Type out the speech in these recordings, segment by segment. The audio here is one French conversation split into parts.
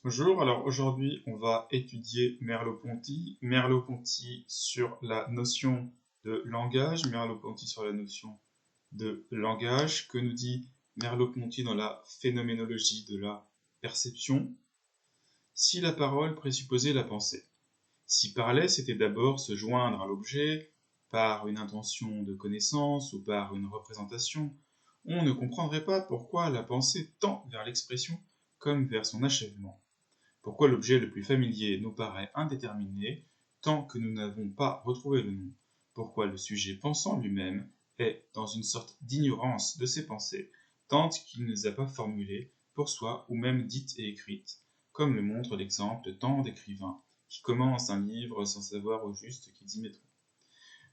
Bonjour, alors aujourd'hui on va étudier Merleau-Ponty. Merleau-Ponty sur la notion de langage, Merleau-Ponty sur la notion de langage. Que nous dit Merleau-Ponty dans la phénoménologie de la perception? Si la parole présupposait la pensée, si parler c'était d'abord se joindre à l'objet par une intention de connaissance ou par une représentation, on ne comprendrait pas pourquoi la pensée tend vers l'expression comme vers son achèvement. Pourquoi l'objet le plus familier nous paraît indéterminé tant que nous n'avons pas retrouvé le nom? Pourquoi le sujet pensant lui-même est dans une sorte d'ignorance de ses pensées tant qu'il ne les a pas formulées pour soi ou même dites et écrites, comme le montre l'exemple de tant d'écrivains qui commencent un livre sans savoir au juste qu'ils y mettront.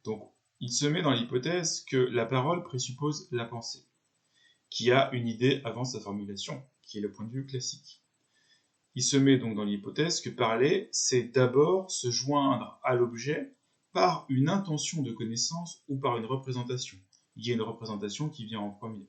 Donc, il se met dans l'hypothèse que la parole présuppose la pensée, qui a une idée avant sa formulation, qui est le point de vue classique. Il se met donc dans l'hypothèse que parler, c'est d'abord se joindre à l'objet par une intention de connaissance ou par une représentation. Il y a une représentation qui vient en premier.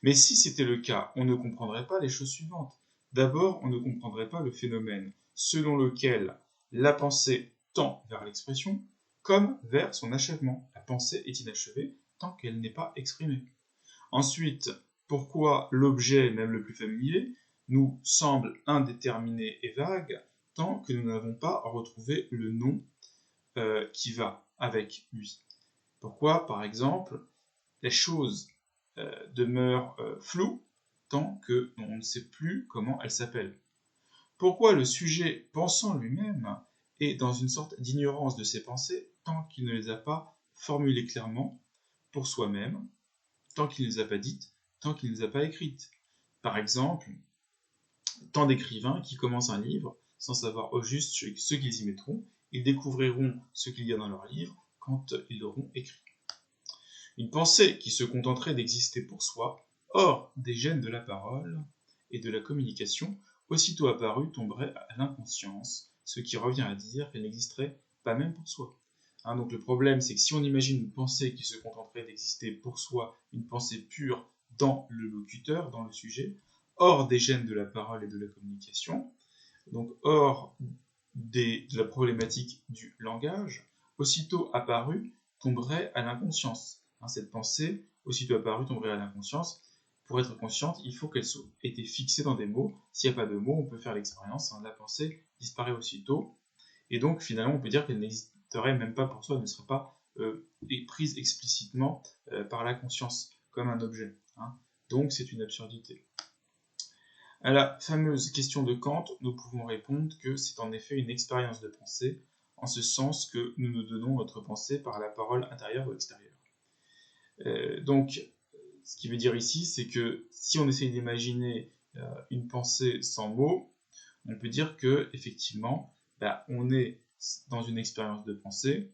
Mais si c'était le cas, on ne comprendrait pas les choses suivantes. D'abord, on ne comprendrait pas le phénomène selon lequel la pensée tend vers l'expression comme vers son achèvement. La pensée est inachevée tant qu'elle n'est pas exprimée. Ensuite, pourquoi l'objet, même le plus familier, nous semble indéterminé et vague tant que nous n'avons pas retrouvé le nom qui va avec lui. Pourquoi, par exemple, les choses demeurent floues tant que l'on ne sait plus comment elles s'appellent. Pourquoi le sujet pensant lui-même est dans une sorte d'ignorance de ses pensées tant qu'il ne les a pas formulées clairement pour soi-même, tant qu'il ne les a pas dites, tant qu'il ne les a pas écrites. Par exemple, tant d'écrivains qui commencent un livre sans savoir au juste ce qu'ils y mettront, ils découvriront ce qu'il y a dans leur livre quand ils l'auront écrit. Une pensée qui se contenterait d'exister pour soi, hors des gènes de la parole et de la communication, aussitôt apparue tomberait à l'inconscience, ce qui revient à dire qu'elle n'existerait pas même pour soi. Donc le problème, c'est que si on imagine une pensée qui se contenterait d'exister pour soi, une pensée pure dans le locuteur, dans le sujet, hors des gènes de la parole et de la communication, donc hors de la problématique du langage, aussitôt apparue tomberait à l'inconscience. Cette pensée, aussitôt apparue, tomberait à l'inconscience. Pour être consciente, il faut qu'elle ait été fixée dans des mots. S'il n'y a pas de mots, on peut faire l'expérience. La pensée disparaît aussitôt. Et donc, finalement, on peut dire qu'elle n'existerait même pas pour soi, elle ne serait pas prise explicitement par la conscience, comme un objet. Donc, c'est une absurdité. À la fameuse question de Kant, nous pouvons répondre que c'est en effet une expérience de pensée, en ce sens que nous nous donnons notre pensée par la parole intérieure ou extérieure. Donc, ce qui veut dire ici, c'est que si on essaye d'imaginer une pensée sans mots, on peut dire que effectivement, on est dans une expérience de pensée,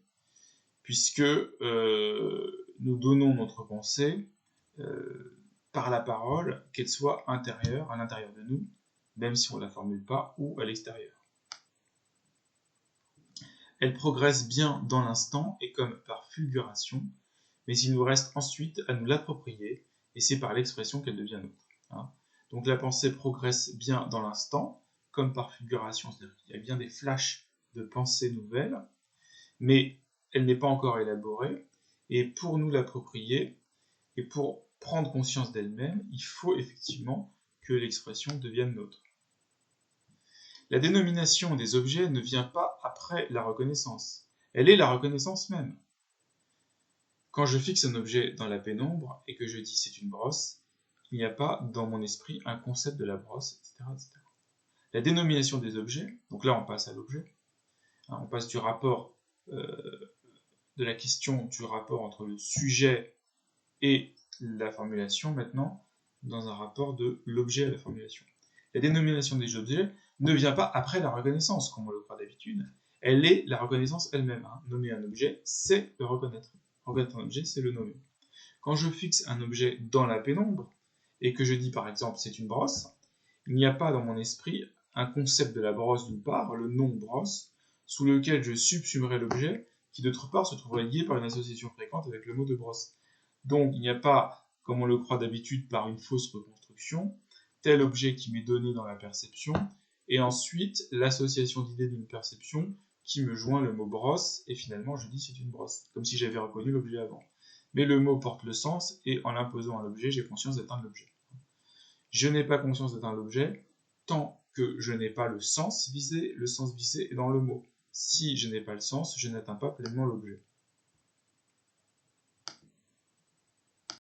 puisque nous donnons notre pensée par la parole, qu'elle soit intérieure, à l'intérieur de nous, même si on ne la formule pas, ou à l'extérieur. Elle progresse bien dans l'instant et comme par fulguration, mais il nous reste ensuite à nous l'approprier, et c'est par l'expression qu'elle devient nôtre. Donc la pensée progresse bien dans l'instant, comme par fulguration, c'est-à-dire qu'il y a bien des flashs de pensées nouvelles, mais elle n'est pas encore élaborée, et pour nous l'approprier, et pour prendre conscience d'elle-même, il faut effectivement que l'expression devienne nôtre. La dénomination des objets ne vient pas après la reconnaissance, elle est la reconnaissance même. Quand je fixe un objet dans la pénombre et que je dis c'est une brosse, il n'y a pas dans mon esprit un concept de la brosse, etc., etc. La dénomination des objets, donc là on passe à l'objet, on passe du rapport de la question du rapport entre le sujet et la formulation maintenant dans un rapport de l'objet à la formulation. La dénomination des objets ne vient pas après la reconnaissance, comme on le croit d'habitude, elle est la reconnaissance elle-même. Nommer un objet, c'est le reconnaître. Reconnaître un objet, c'est le nommer. Quand je fixe un objet dans la pénombre, et que je dis par exemple c'est une brosse, il n'y a pas dans mon esprit un concept de la brosse d'une part, le nom brosse, sous lequel je subsumerai l'objet, qui d'autre part se trouverait lié par une association fréquente avec le mot de brosse. Donc il n'y a pas, comme on le croit d'habitude par une fausse reconstruction, tel objet qui m'est donné dans la perception, et ensuite l'association d'idées d'une perception qui me joint le mot brosse, et finalement je dis c'est une brosse, comme si j'avais reconnu l'objet avant. Mais le mot porte le sens, et en l'imposant à l'objet, j'ai conscience d'atteindre l'objet. Je n'ai pas conscience d'atteindre l'objet tant que je n'ai pas le sens visé est dans le mot. Si je n'ai pas le sens, je n'atteins pas pleinement l'objet.